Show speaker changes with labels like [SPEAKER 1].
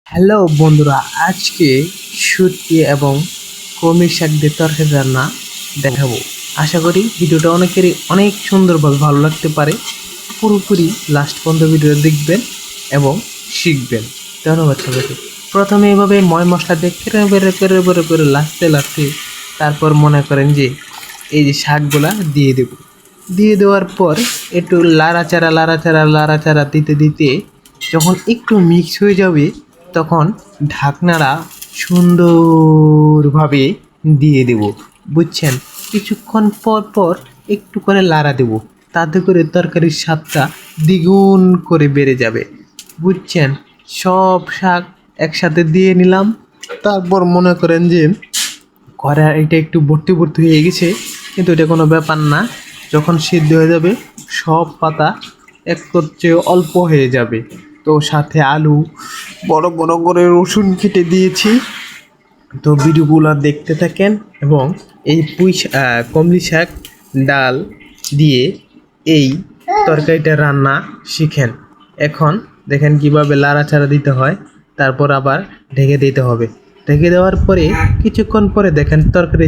[SPEAKER 1] Hello বন্ধুরা, আজকে শুটকি এবং কলমি শাক দিয়ে তরকারি রান্না দেখাবো। আশা করি ভিডিওটা অনেকেরই অনেক সুন্দরভাবে ভালো লাগতে পারে। পুরোপুরি লাস্ট পর্যন্ত ভিডিও দেখবেন এবং শিখবেন। ধন্যবাদ সবাইকে। প্রথমে এভাবে ময় মশলা দিয়ে কেড়ে লাস্তে তারপর মনে করেন যে এই যে শাকগুলা দিয়ে দেব। দিয়ে দেওয়ার পর একটু লাড়াচাড়া দিতে দিতে যখন একটু মিক্স হয়ে যাবে তখন ঢাকনাটা সুন্দরভাবে দিয়ে দেব। বুঝছেন? কিছুক্ষণ পর পর একটু করে লাড়া দেব, তাতে করে তরকারির স্বাদটা দ্বিগুণ করে বেড়ে যাবে। বুঝছেন? সব শাক একসাথে দিয়ে নিলাম। তারপর মনে করেন যে এটা একটু ভর্তি হয়ে গেছে, কিন্তু এটা কোনো ব্যাপার না। যখন সিদ্ধ হয়ে যাবে সব পাতা একত্রে অল্প হয়ে যাবে। তো সাথে আলু বড় বড় করে রসুন কেটে দিয়েছি। তো ভিডিওগুলো দেখতে থাকেন এবং এই কমলি শাক ডাল দিয়ে এই তরকারিটা রান্না শিখেন। এখন দেখেন কিভাবে লাড়াচাড়া দিতে হয়, তারপর আবার ঢেকে দিতে হবে। ঢেকে দেওয়ার পরে কিছুক্ষণ পরে দেখেন তরকারি